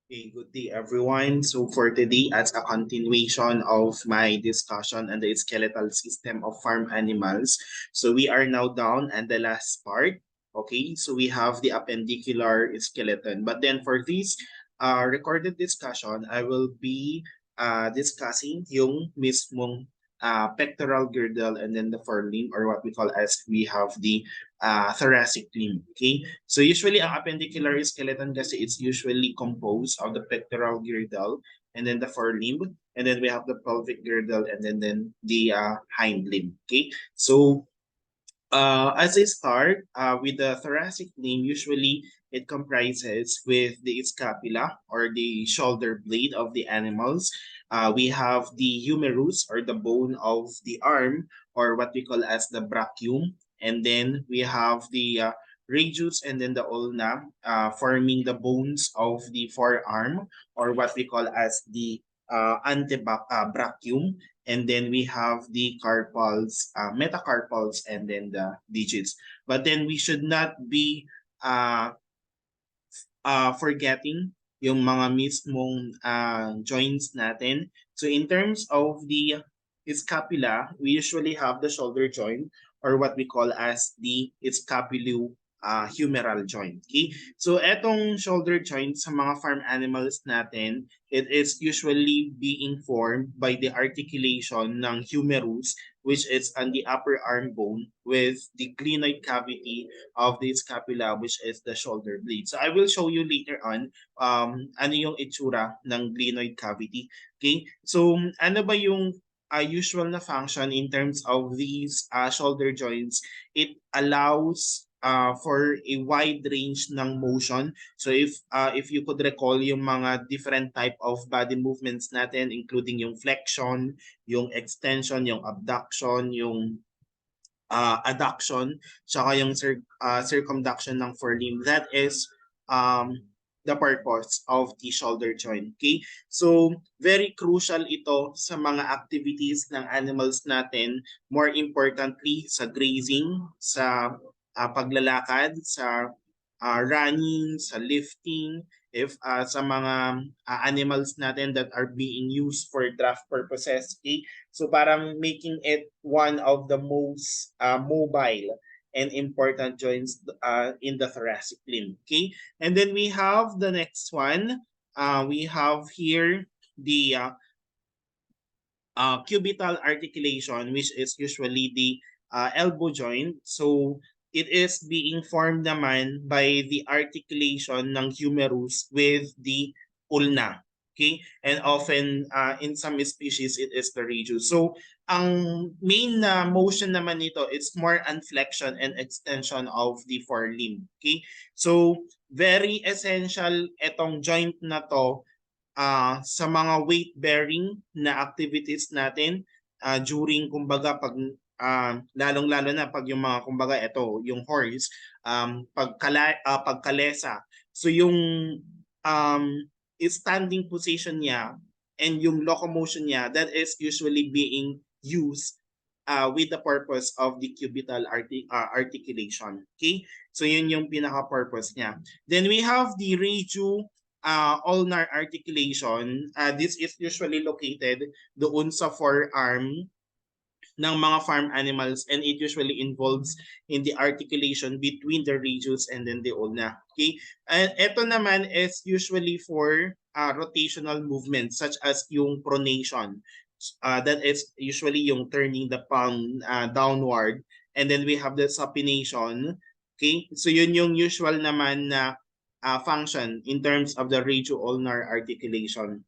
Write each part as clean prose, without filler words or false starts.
Okay, good day everyone. So for today, as a continuation of my discussion on the skeletal system of farm animals, so we are now down at the last part. Okay, so we have the appendicular skeleton. But then for this recorded discussion, I will be discussing yung mismong pectoral girdle and then the forelimb, or what we call as we have the thoracic limb. Okay, so usually ang appendicular skeleton kasi it's usually composed of the pectoral girdle and then the forelimb, and then we have the pelvic girdle and then the hind limb. Okay, so as I start with the thoracic limb, usually it comprises with the scapula or the shoulder blade of the animals. We have the humerus or the bone of the arm, or what we call as the brachium. And then we have the radius and then the ulna, forming the bones of the forearm, or what we call as the antebrachium. And then we have the carpals, metacarpals, and then the digits. But then we should not be uh, forgetting yung mga mismong joints natin. So in terms of the scapula, we usually have the shoulder joint, or what we call as the scapulohumeral joint. Okay? So etong shoulder joint sa mga farm animals natin, it is usually being formed by the articulation ng humerus, which is on the upper arm bone, with the glenoid cavity of the scapula, which is the shoulder blade. So I will show you later on ano yung itsura ng glenoid cavity. Okay? So ano ba yung usual na function in terms of these shoulder joints? It allows for a wide range ng motion. So if you could recall yung mga different type of body movements natin, including yung flexion, yung extension, yung abduction, yung adduction, tsaka yung circumduction ng forelimb. That is the purpose of the shoulder joint. Okay? So, very crucial ito sa mga activities ng animals natin. More importantly, sa grazing, sa paglalakad, sa running, sa lifting, if sa mga animals natin that are being used for draft purposes. Okay? So parang making it one of the most mobile and important joints in the thoracic limb. Okay? And then we have the next one. We have here the cubital articulation, which is usually the elbow joint. So it is being formed naman by the articulation ng humerus with the ulna. Okay? And often in some species it is the radius. So ang main motion naman nito, it's more on flexion and extension of the forelimb. Okay? So very essential etong joint na to sa mga weight bearing na activities natin during kumbaga pag lalong-lalo na pag yung mga kumbaga ito yung horse pagkalesa. So yung um, standing position niya and yung locomotion niya, that is usually being used with the purpose of the cubital articulation. Okay? So yun yung pinaka-purpose niya. Then we have the ulnar articulation. This is usually located doon sa forearm ng mga farm animals, and it usually involves in the articulation between the radius and then the ulna. Okay? And ito naman is usually for rotational movements such as yung pronation. That is usually yung turning the palm downward, and then we have the supination. Okay? So yun yung usual naman na function in terms of the radio-ulnar articulation.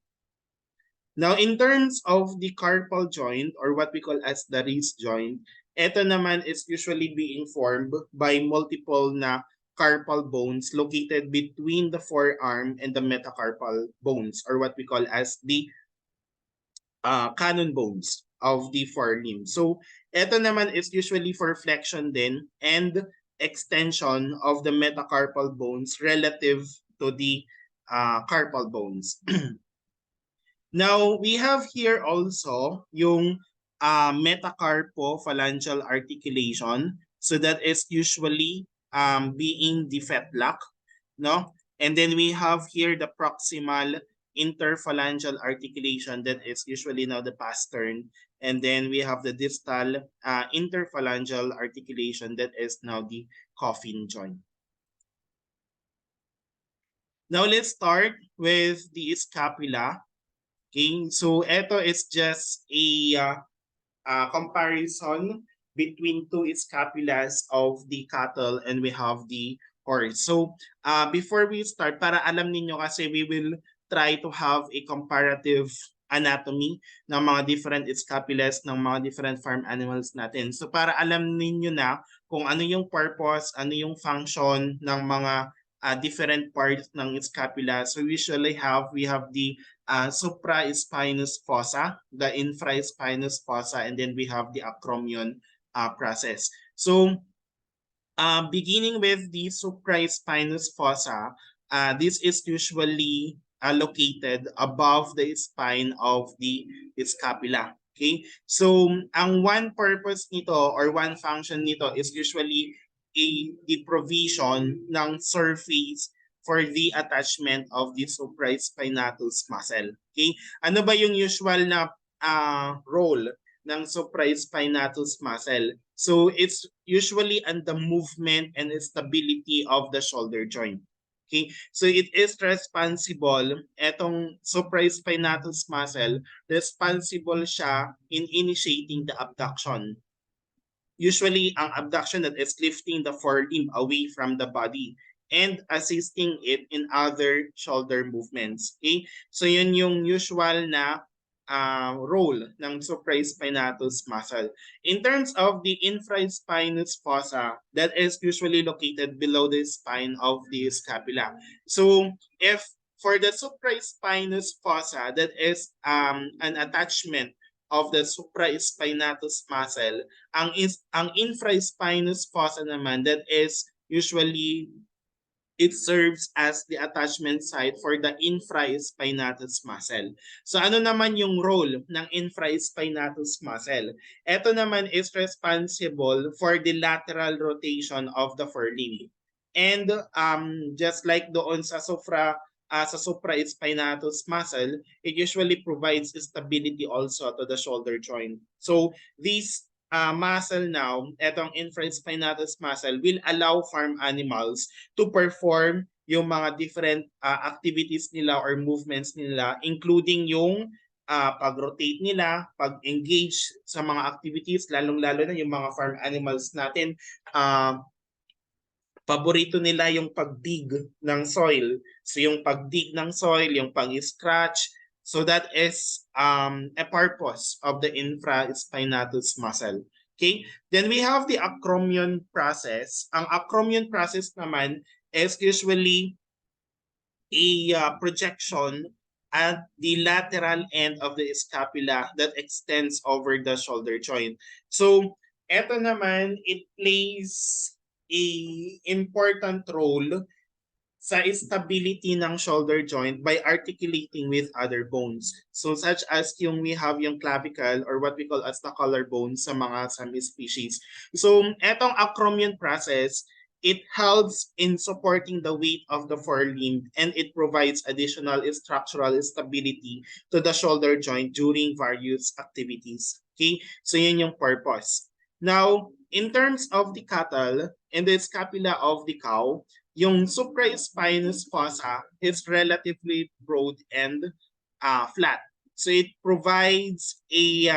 Now, in terms of the carpal joint, or what we call as the wrist joint, ito naman is usually being formed by multiple na carpal bones located between the forearm and the metacarpal bones, or what we call as the cannon bones of the forelimb. So, ito naman is usually for flexion din and extension of the metacarpal bones relative to the carpal bones. Now, we have here also yung metacarpophalangeal articulation. So that is usually being the fetlock, no? And then we have here the proximal interphalangeal articulation that is usually now the pastern. And then we have the distal interphalangeal articulation that is now the coffin joint. Now let's start with the scapula. Okay, so ito is just a comparison between two scapulas of the cattle and we have the horse. So before we start, para alam ninyo kasi we will try to have a comparative anatomy ng mga different scapulas ng mga different farm animals natin. So para alam ninyo na kung ano yung purpose, ano yung function ng mga different parts ng scapula. So usually we have the supraspinous fossa, the infraspinous fossa, and then we have the acromion process. So, beginning with the supraspinous fossa, this is usually located above the spine of the scapula. Okay? So, ang one purpose nito or one function nito is usually the provision ng surface for the attachment of the supraspinatus muscle. Okay? Ano ba yung usual na role ng supraspinatus muscle? So it's usually on the movement and stability of the shoulder joint. Okay? So it is responsible, etong supraspinatus muscle, responsible siya in initiating the abduction. Usually, ang abduction that is lifting the forelimb away from the body and assisting it in other shoulder movements. Okay? So yun yung usual na role ng supraspinatus muscle. In terms of the infraspinous fossa, that is usually located below the spine of the scapula. So if for the supraspinous fossa, that is an attachment of the supraspinatus muscle, ang infraspinous fossa naman, that is usually it serves as the attachment site for the infraspinatus muscle. So ano naman yung role ng infraspinatus muscle? Ito naman is responsible for the lateral rotation of the forelimb. And just like doon sa supraspinatus muscle, it usually provides stability also to the shoulder joint. So this muscle now, etong infraspinatus muscle, will allow farm animals to perform yung mga different activities nila or movements nila, including yung pag-rotate nila, pag-engage sa mga activities, lalong-lalo na yung mga farm animals natin, paborito nila yung pagdig ng soil. So yung pagdig ng soil, yung pag-scratch, so that is a purpose of the infraspinatus muscle. Okay? Then we have the acromion process. Ang acromion process naman is usually a projection at the lateral end of the scapula that extends over the shoulder joint. So, eto naman, it plays a important role sa stability ng shoulder joint by articulating with other bones. So such as yung we have yung clavicle or what we call as the collarbone sa mga some species. So etong acromion process, it helps in supporting the weight of the forelimb and it provides additional structural stability to the shoulder joint during various activities. Okay? So yun yung purpose. Now, in terms of the cattle and the scapula of the cow, yung supraspinous fossa is relatively broad and flat. So it provides a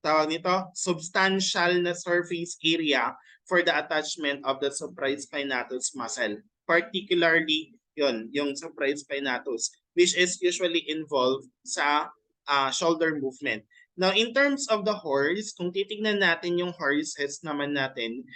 tawag nito, substantial na surface area for the attachment of the supraspinatus muscle. Particularly yun, yung supraspinatus, which is usually involved sa shoulder movement. Now, in terms of the horse, kung titignan natin yung horses naman natin,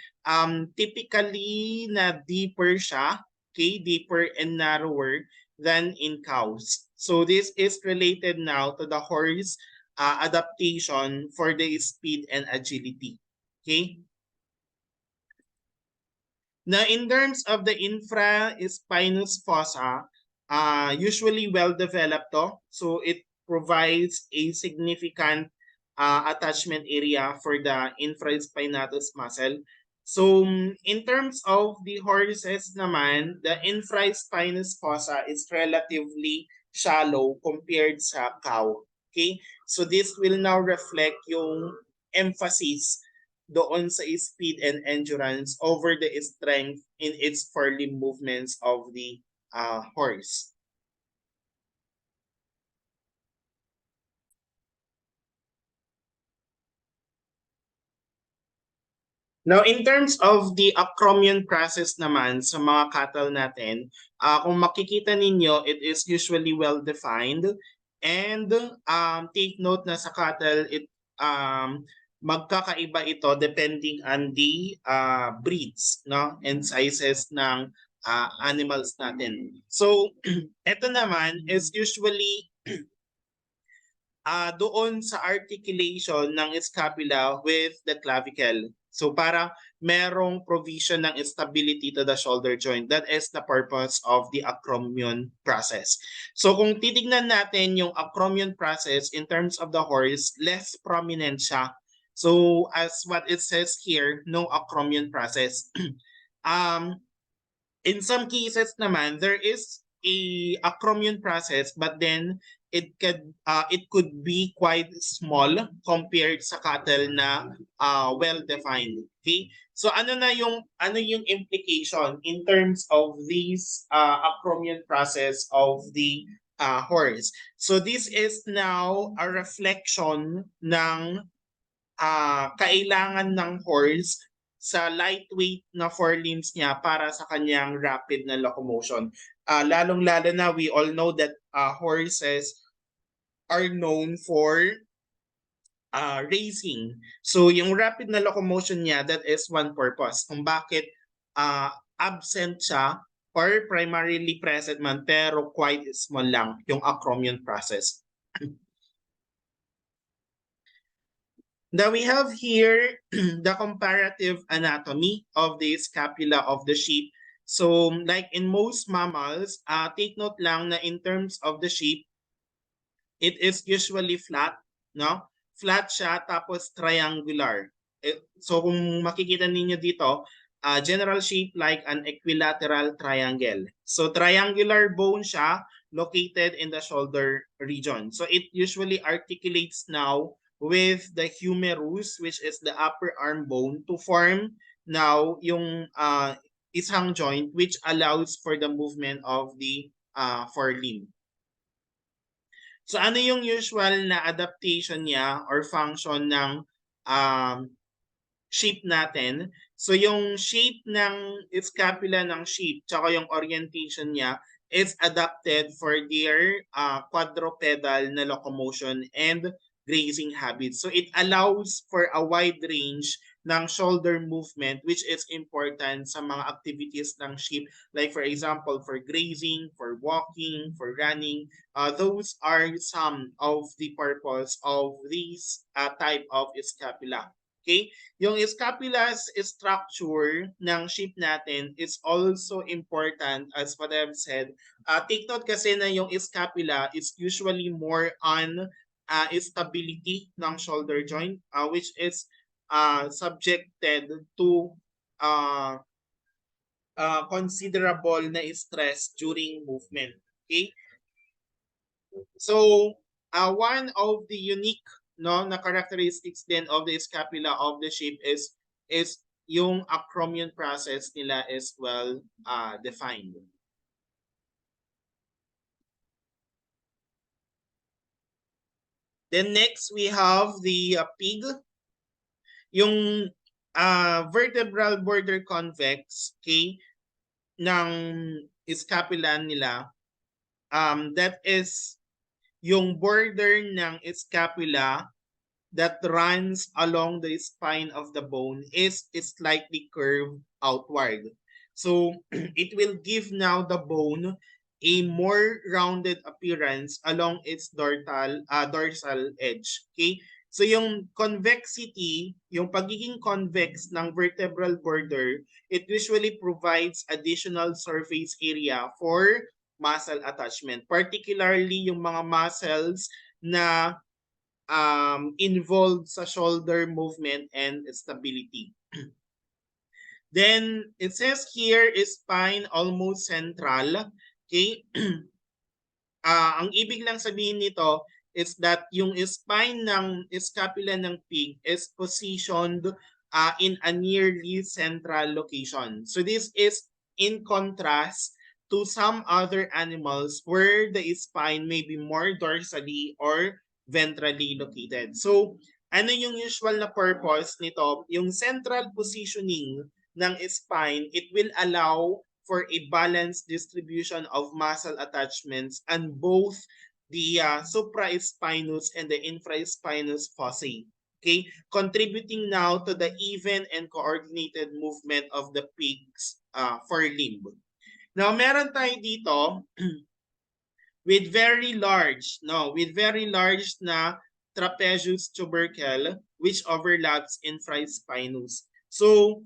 typically na deeper siya, okay, deeper and narrower than in cows. So this is related now to the horse adaptation for the speed and agility. Okay? Now, in terms of the infraspinous fossa, usually well-developed to. So it provides a significant attachment area for the infraspinatus muscle. So in terms of the horses naman, the infraspinous fossa is relatively shallow compared sa cow. Okay? So this will now reflect yung emphasis doon sa speed and endurance over the strength in its forelimb movements of the horse. Now, in terms of the acromion process naman sa mga cattle natin, kung makikita ninyo, it is usually well-defined. And take note na sa cattle, magkakaiba ito depending on the breeds, no, and sizes ng animals natin. So, ito naman is usually doon sa articulation ng scapula with the clavicle. So para merong provision ng stability to the shoulder joint. That is the purpose of the acromion process. So kung titignan natin yung acromion process in terms of the horse, less prominent siya. So as what it says here, no acromion process. um, in some cases naman there is a acromion process, but then it could be quite small compared sa cattle na well defined. Okay, so ano yung implication in terms of these acromion process of the horse. So this is now a reflection ng kailangan ng horse sa lightweight na forelimbs niya para sa kanyang rapid na locomotion. Lalong-lalo na we all know that horses are known for racing. So yung rapid na locomotion niya, that is one purpose kung bakit absent siya or primarily present man pero quite small lang yung acromion process. Now we have here the comparative anatomy of the scapula of the sheep. So like in most mammals, take note lang na in terms of the sheep, it is usually flat, no? Flat siya tapos triangular. So kung makikita ninyo dito, general shape like an equilateral triangle. So triangular bone siya located in the shoulder region. So it usually articulates now with the humerus, which is the upper arm bone, to form now yung isang joint which allows for the movement of the forelimb. So ano yung usual na adaptation niya or function ng um, shape natin? So yung shape ng scapula ng sheep tsaka yung orientation niya is adapted for their quadrupedal na locomotion and grazing habits. So it allows for a wide range ng shoulder movement, which is important sa mga activities ng sheep, like for example for grazing, for walking, for running. Those are some of the purpose of these type of scapula. Okay? Yung scapula's structure ng sheep natin is also important as what I've said. Take note kasi na yung scapula is usually more on stability ng shoulder joint, which is subjected to uh, considerable na stress during movement. Okay? So, one of the unique na characteristics din of the scapula of the sheep is yung acromion process nila is well defined. Then next we have the pig. Yung vertebral border convex, okay, ng scapula nila, that is yung border ng scapula that runs along the spine of the bone is slightly curved outward. So it will give now the bone a more rounded appearance along its dorsal edge. Okay? So yung convexity, yung pagiging convex ng vertebral border, it usually provides additional surface area for muscle attachment, particularly yung mga muscles na involved sa shoulder movement and stability. Then it says here is spine almost central. Okay? Ang ibig lang sabihin nito is that yung spine ng scapula ng pig is positioned in a nearly central location. So this is in contrast to some other animals where the spine may be more dorsally or ventrally located. So ano yung usual na purpose nito? Yung central positioning ng spine, it will allow for a balanced distribution of muscle attachments and both the supraspinous and the infraspinous fossae. Okay, contributing now to the even and coordinated movement of the pig's forelimb. Now, meron tayo dito with very large na trapezius tubercle which overlaps infraspinous. So,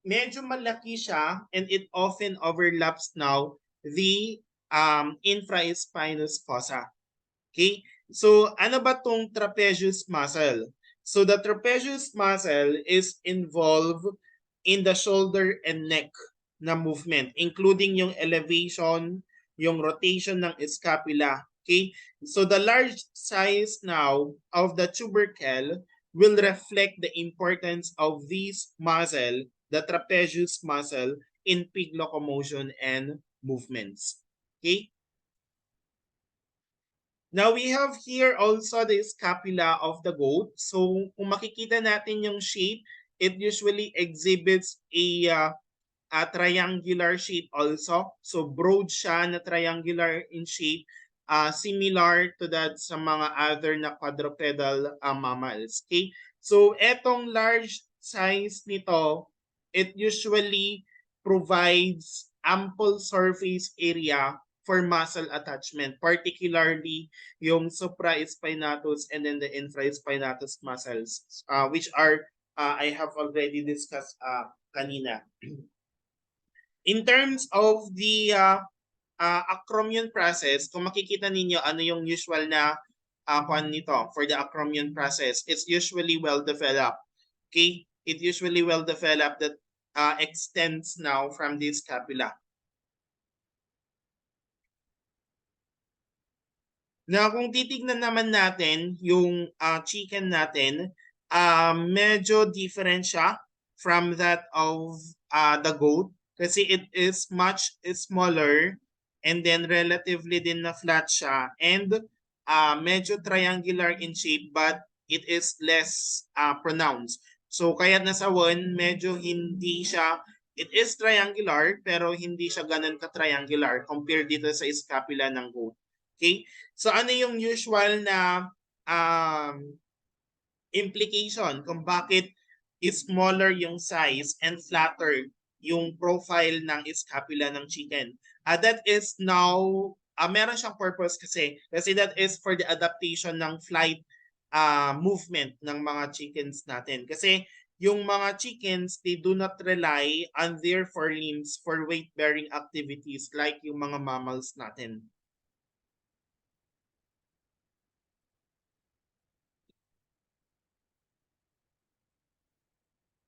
medyo malaki siya and it often overlaps now the infraspinous fossa. Okay? So, ano ba tong trapezius muscle? So, the trapezius muscle is involved in the shoulder and neck na movement, including yung elevation, yung rotation ng scapula. Okay? So, the large size now of the tubercle will reflect the importance of this muscle, the trapezius muscle, in pig locomotion and movements. Okay? Now we have here also the scapula of the goat. So kung makikita natin yung shape, it usually exhibits a triangular shape also. So broad siya na triangular in shape, similar to that sa mga other na quadrupedal mammals. Okay? So etong large size nito, it usually provides ample surface area for muscle attachment, particularly yung supraspinatus and then the infraspinatus muscles, which are I have already discussed kanina. In terms of the acromion process, kung makikita ninyo ano yung usual na nito for the acromion process, it's usually well developed. Okay? It usually well developed that extends now from the scapula. Na kung titignan naman natin yung chicken natin, medyo different siya from that of the goat kasi it is much smaller and then relatively din na flat siya and medyo triangular in shape but it is less pronounced. So kaya nasa one, medyo hindi siya, it is triangular pero hindi siya ganun ka-triangular compared dito sa scapula ng goat. Okay? So ano yung usual na implication kung bakit smaller yung size and flatter yung profile ng scapula ng chicken? That is now, meron siyang purpose kasi that is for the adaptation ng flight movement ng mga chickens natin. Kasi yung mga chickens, they do not rely on their forelimbs for weight-bearing activities like yung mga mammals natin.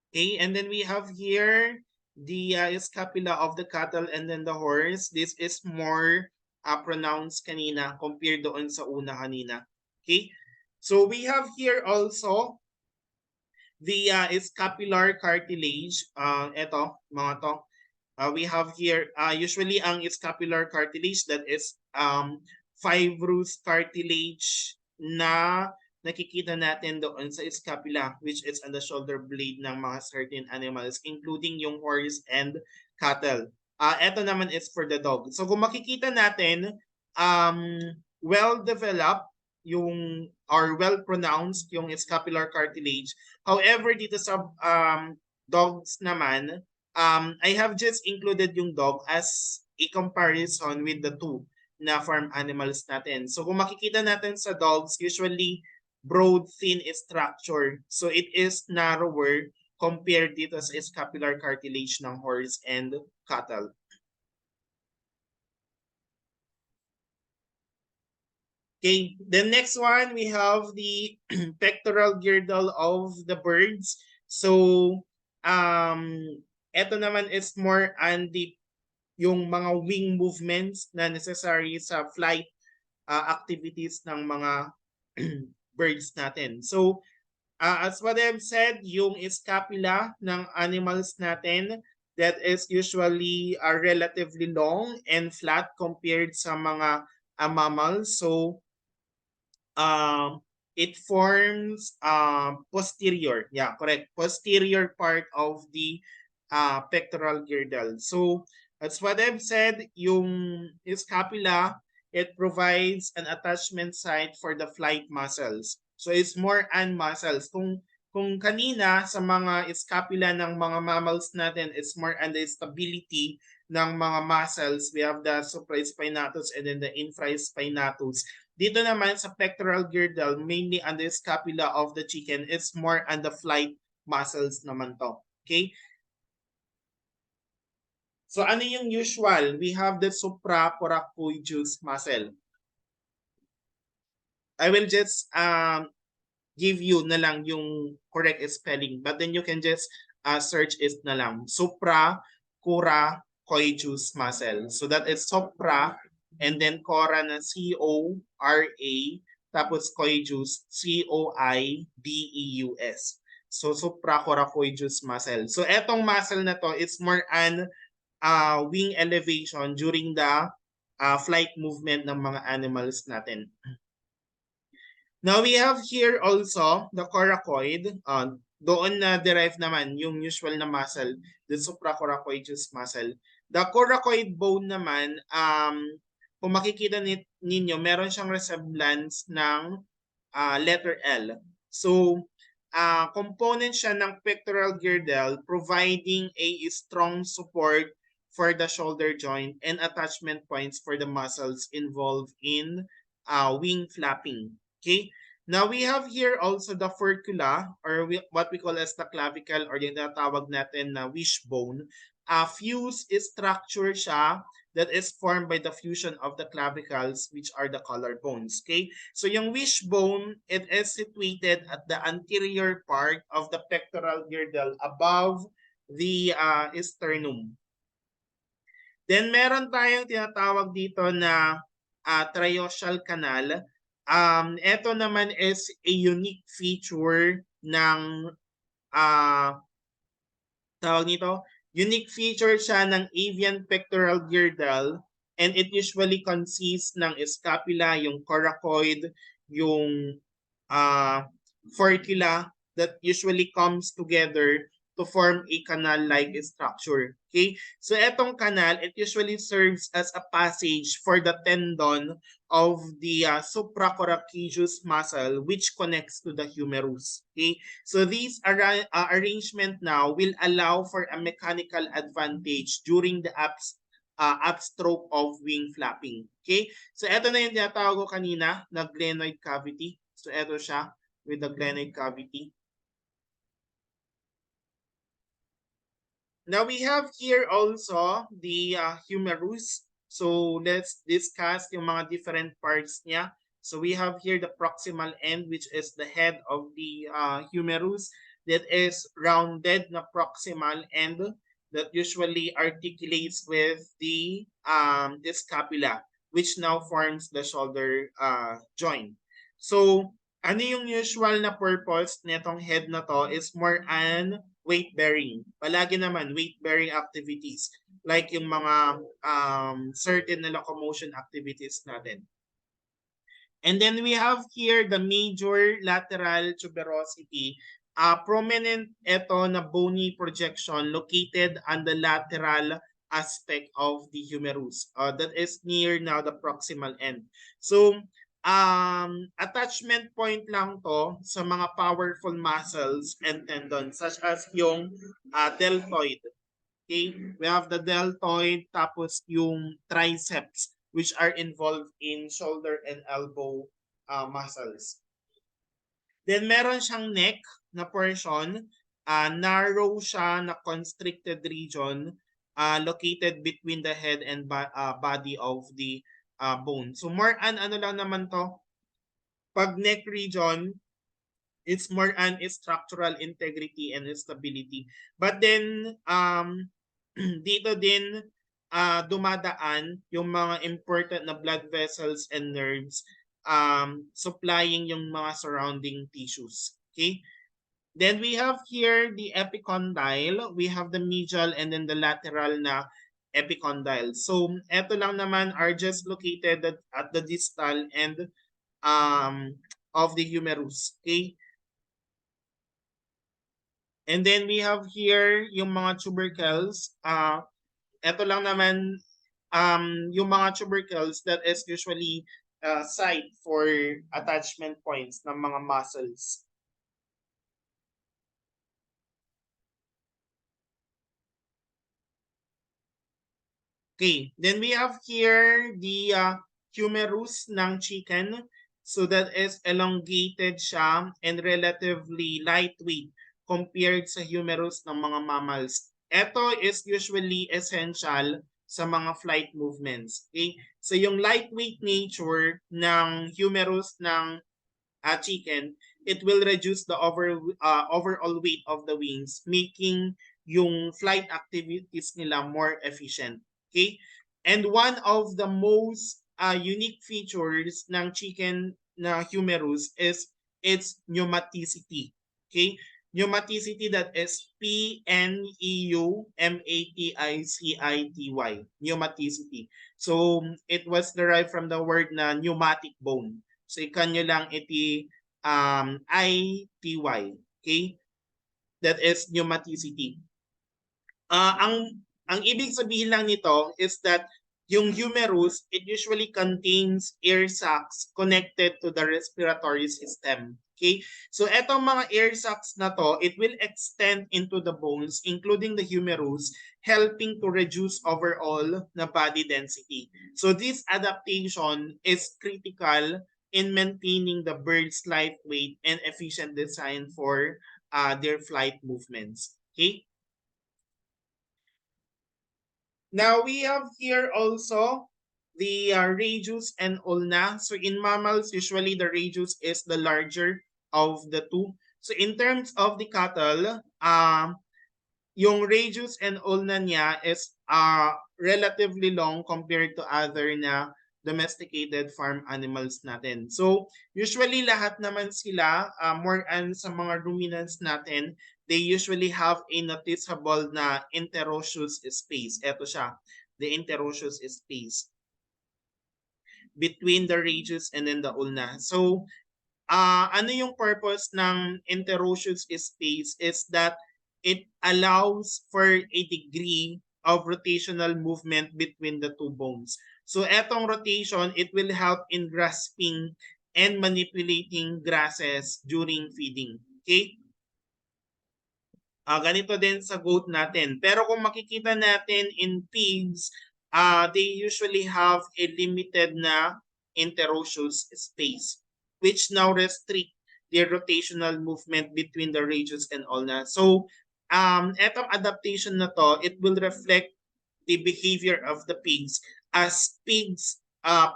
Okay, and then we have here the scapula of the cattle and then the horse. This is more pronounced kanina compared doon sa una kanina. Okay, so we have here also the scapular cartilage. Ito, mga to. We have here, usually ang scapular cartilage that is fibrous cartilage na nakikita natin doon sa scapula which is on the shoulder blade ng mga certain animals including yung horse and cattle. Ito naman is for the dog. So kung makikita natin, well-developed yung or well-pronounced yung scapular cartilage. However, dito sa dogs naman, I have just included yung dog as a comparison with the two na farm animals natin. So kung makikita natin sa dogs, usually broad, thin structure. So it is narrower compared dito sa scapular cartilage ng horse and cattle. Okay, the next one, we have the pectoral girdle of the birds. So um, ito naman is more on the yung mga wing movements na necessary sa flight activities ng mga birds natin. So, as what I've said, yung scapula ng animals natin that is usually relatively long and flat compared sa mga mammals. So, um, it forms posterior, yeah, correct, posterior part of the pectoral girdle. So that's what I've said, yung scapula, it provides an attachment site for the flight muscles. So it's more on muscles. Kung kanina sa mga scapula ng mga mammals natin, it's more on the stability ng mga muscles. We have the supraspinatus and then the infraspinatus. Dito naman sa pectoral girdle, mainly on the scapula of the chicken, it's more on the flight muscles naman to. Okay? So ano yung usual? We have the supracoracoideus muscle. I will just give you na lang yung correct spelling, but then you can just search it na lang. Supracoracoideus muscle. So that is supra and then cora na C-O-R-A tapos coideus C-O-I-D-E-U-S. So supracoracoideus muscle. So etong muscle na to is more an wing elevation during the flight movement ng mga animals natin. Now we have here also the coracoid. Doon na derive naman yung usual na muscle, the supracoracoideus muscle. The coracoid bone naman, kung makikita ninyo, meron siyang resemblance ng letter L. So, component siya ng pectoral girdle providing a strong support for the shoulder joint and attachment points for the muscles involved in wing flapping. Okay? Now we have here also the furcula or what we call as the clavicle or yung natawag natin na wishbone. Fuse structure siya that is formed by the fusion of the clavicles which are the collarbones. Okay? So yung wishbone, it is situated at the anterior part of the pectoral girdle above the sternum. Then meron tayong tinatawag dito na triosal canal. Ito naman is a unique feature ng tawag nito, unique feature siya ng avian pectoral girdle and it usually consists ng scapula, yung coracoid, yung furcula that usually comes together to form a canal-like structure. Okay? So etong canal, it usually serves as a passage for the tendon of the supracoracoideus muscle which connects to the humerus. Okay? So this arrangement now will allow for a mechanical advantage during the upstroke of wing flapping. Okay? So ito na yung tinatawag ko kanina na glenoid cavity. So ito siya with the glenoid cavity. Now we have here also the humerus. So let's discuss yung mga different parts niya. So we have here the proximal end which is the head of the humerus that is rounded na proximal end that usually articulates with the scapula which now forms the shoulder joint. So ano yung usual na purpose nitong head na to is more an weight bearing. Palagi naman weight bearing activities like yung mga certain na locomotion activities natin. And then we have here the major lateral tuberosity. Prominent ito na bony projection located on the lateral aspect of the humerus. That is near now the proximal end. So attachment point lang to sa mga powerful muscles and tendons such as yung deltoid. Okay? We have the deltoid tapos yung triceps which are involved in shoulder and elbow muscles. Then meron siyang neck na portion, narrow siya na constricted region located between the head and body of the bone. So more on ano lang naman to, pag neck region, It's more on its structural integrity and stability. But then, dito din dumadaan yung mga important na blood vessels and nerves supplying yung mga surrounding tissues. Okay? Then we have here the epicondyle, we have the medial and then the lateral na epicondyle. So, eto lang naman are just located at the distal end of the humerus. Okay? And then we have here yung mga tubercles. Ito lang naman yung mga tubercles that is usually site for attachment points ng mga muscles. Okay, then we have here the humerus ng chicken. So that is elongated siya and relatively lightweight compared sa humerus ng mga mammals. Ito is usually essential sa mga flight movements. Okay? So yung lightweight nature ng humerus ng chicken, it will reduce the overall weight of the wings, making yung flight activities nila more efficient. Okay? And one of the most unique features ng chicken na humerus is its pneumaticity. Okay? Pneumaticity, that is Pneumaticity. Pneumaticity. So, it was derived from the word na pneumatic bone. So, ikan nyo lang iti ITY. Okay? That is pneumaticity. Ang ibig sabihin lang nito is that yung humerus, it usually contains air sacs connected to the respiratory system. Okay? So etong mga air sacs na to, it will extend into the bones, including the humerus, helping to reduce overall na body density. So this adaptation is critical in maintaining the bird's light weight and efficient design for their flight movements. Okay? Now we have here also the radius and ulna. So in mammals, usually the radius is the larger of the two. So in terms of the cattle, yung radius and ulna niya is relatively long compared to other na domesticated farm animals natin. So usually lahat naman sila, more on sa mga ruminants natin, they usually have a noticeable na interosseous space. Ito siya, the interosseous space between the radius and then the ulna. So ano yung purpose ng interosseous space is that it allows for a degree of rotational movement between the two bones. So etong rotation, it will help in grasping and manipulating grasses during feeding. Okay? Ganito din sa goat natin. Pero kung makikita natin in pigs, they usually have a limited na interosseous space, which now restrict their rotational movement between the radius and ulna. So, etong adaptation na to, it will reflect the behavior of the pigs, as pigs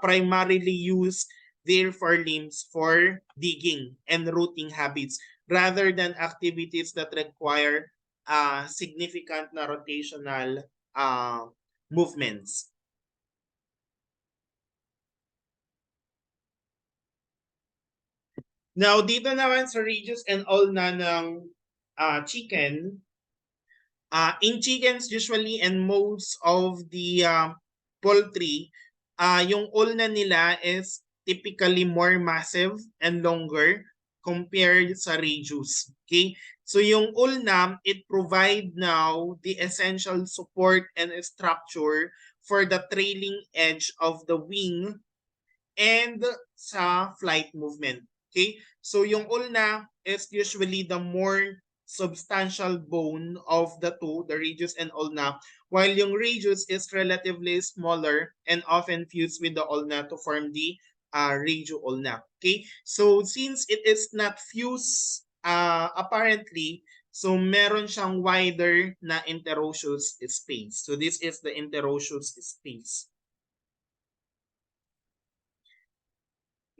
primarily use their forelimbs for digging and rooting habits rather than activities that require significant na rotational movements. Now, dito naman sa radius and ulna ng chicken, in chickens usually and most of the poultry, yung ulna nila is typically more massive and longer compared sa radius. Okay? So yung ulna, it provide now the essential support and structure for the trailing edge of the wing and sa flight movement. Okay? So yung ulna is usually the more substantial bone of the two, the radius and ulna, while yung radius is relatively smaller and often fused with the ulna to form the radioulna. Okay? So since it is not fused apparently, so meron siyang wider na interosseous space. So this is the interosseous space.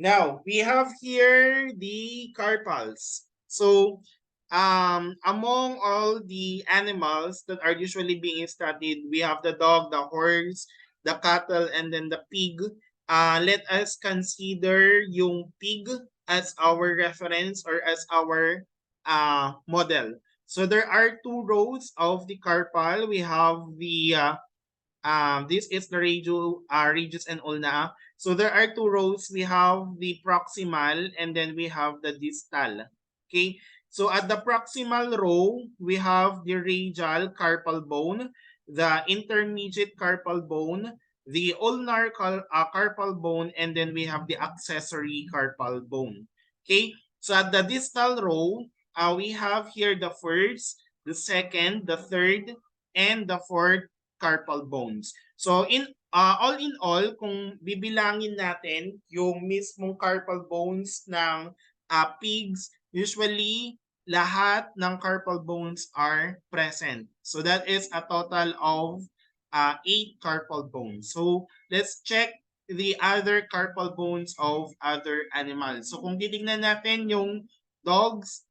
Now, we have here the carpals. So among all the animals that are usually being studied, we have the dog, the horse, the cattle, and then the pig. Let us consider yung pig as our reference or as our model. So there are two rows of the carpal. We have the this is the radius and ulna. So there are two rows. We have the proximal and then we have the distal. Okay. So at the proximal row, we have the radial carpal bone, the intermediate carpal bone, the ulnar carpal bone, and then we have the accessory carpal bone. Okay. So at the distal row, we have here the first, the second, the third, and the fourth carpal bones. So all in all, kung bibilangin natin yung mismong carpal bones ng pigs, usually lahat ng carpal bones are present. So that is a total of 8 carpal bones. So let's check the other carpal bones of other animals. So kung titingnan natin yung dogs,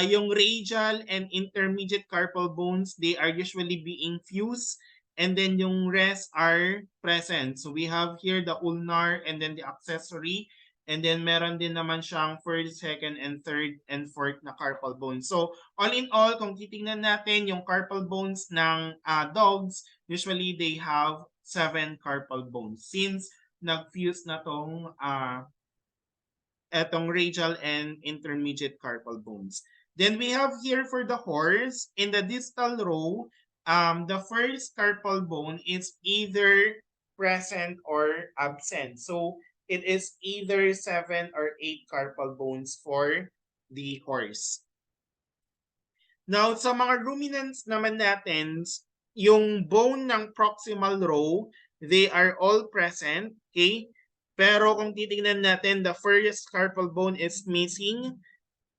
yung radial and intermediate carpal bones, they are usually being fused and then yung rest are present. So we have here the ulnar and then the accessory and then meron din naman siyang first, second, and third, and fourth na carpal bones. So all in all, kung titingnan natin yung carpal bones ng dogs, usually they have 7 carpal bones since nag-fuse na tong etong radial and intermediate carpal bones. Then we have here for the horse, in the distal row, the first carpal bone is either present or absent. So it is either 7 or 8 carpal bones for the horse. Now, sa mga ruminants naman natin, yung bone ng proximal row, they are all present, okay? Pero kung titingnan natin, the first carpal bone is missing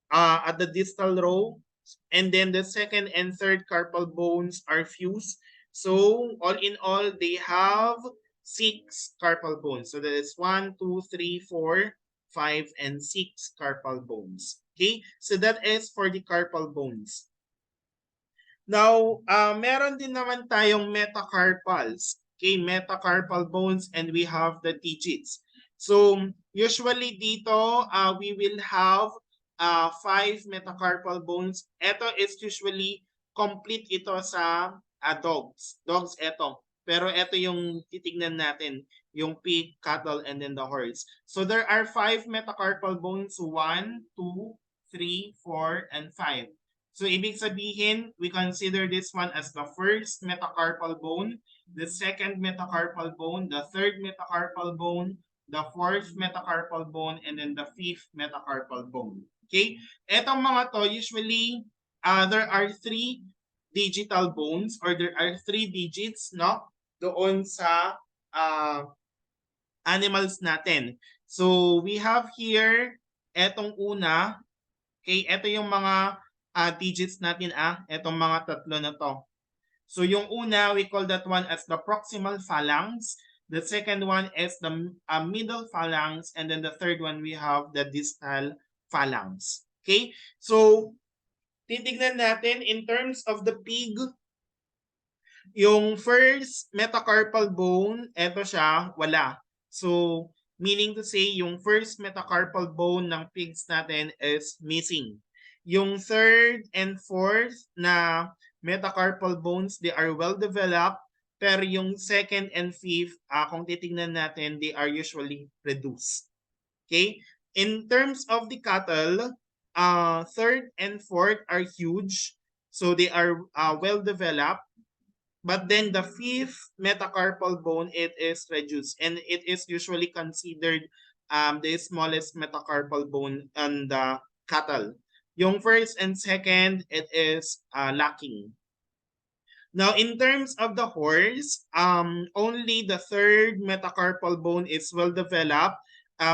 at the distal row. And then the second and third carpal bones are fused. So all in all, they have 6 carpal bones. So that is 1, 2, 3, 4, 5, and 6 carpal bones. Okay? So that is for the carpal bones. Now, meron din naman tayong metacarpals. Okay, metacarpal bones and we have the digits. So, usually dito, we will have 5 metacarpal bones. Ito is usually complete ito sa dogs. Dogs ito. Pero ito yung titignan natin, yung pig, cattle, and then the horse. So there are 5 metacarpal bones, 1, 2, 3, 4, and 5. So ibig sabihin, we consider this one as the first metacarpal bone, the second metacarpal bone, the third metacarpal bone, the fourth metacarpal bone, and then the fifth metacarpal bone. Okay? Etong mga to, usually, there are 3 digital bones or there are 3 digits, no? Doon sa animals natin. So we have here, etong una, okay, ito yung mga digits natin etong mga tatlo na to. So yung una, we call that one as the proximal phalanx. The second one is the middle phalanx. And then the third one, we have the distal phalanx. Okay? So, titignan natin in terms of the pig, yung first metacarpal bone, eto siya, wala. So, meaning to say, yung first metacarpal bone ng pigs natin is missing. Yung third and fourth na metacarpal bones, they are well developed. Pero yung second and fifth, kung titingnan natin, they are usually reduced. Okay? In terms of the cattle, third and fourth are huge. So they are well developed. But then the fifth metacarpal bone, it is reduced. And it is usually considered the smallest metacarpal bone on the cattle. Yung first and second, it is lacking. Now, in terms of the horse, only the third metacarpal bone is well developed,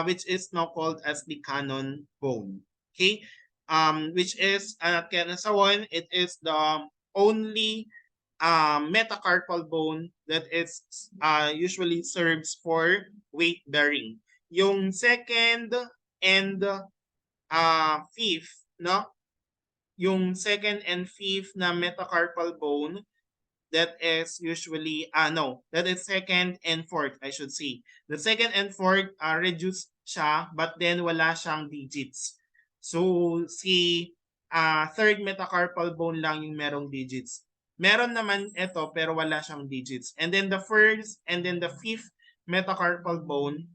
which is now called as the cannon bone. Okay, which is sa one, it is the only metacarpal bone that is usually serves for weight bearing. Yung second and fifth, no? Yung second and fifth na metacarpal bone, that is usually no, that is second and fourth, I should say. The second and fourth reduced siya, but then wala siyang digits. So si third metacarpal bone lang yung merong digits. Meron naman ito pero wala siyang digits. And then the first and then the fifth metacarpal bone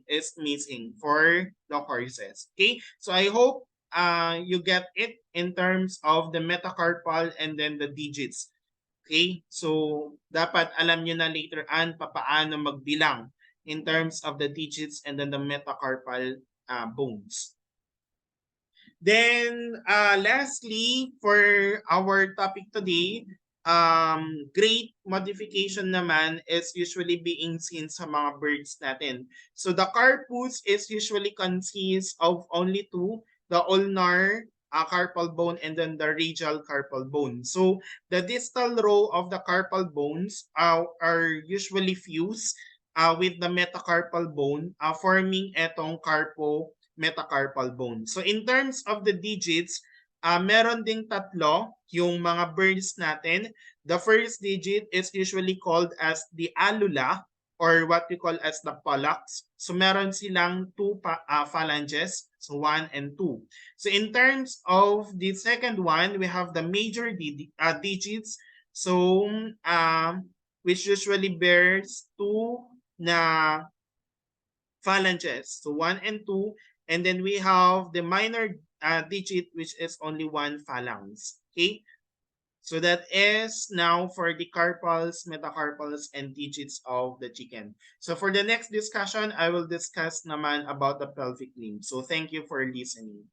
is missing for the horses. Okay? So I hope you get it in terms of the metacarpal and then the digits. Okay? So, dapat alam nyo na later on papaano magbilang in terms of the digits and then the metacarpal bones. Then, lastly, for our topic today, great modification naman is usually being seen sa mga birds natin. So, the carpus is usually consists of only two, the ulnar carpal bone and then the radial carpal bone. So, the distal row of the carpal bones are usually fused with the metacarpal bone, forming etong carpo metacarpal bone. So in terms of the digits, meron ding tatlo yung mga birds natin. The first digit is usually called as the alula or what we call as the pollux. So meron silang two phalanges, so 1 and 2. So in terms of the second one, we have the major digits. So which usually bears two na phalanges. So 1 and 2. And then we have the minor digit, which is only one phalanx. Okay? So that is now for the carpals, metacarpals, and digits of the chicken. So for the next discussion, I will discuss naman about the pelvic limb. So thank you for listening.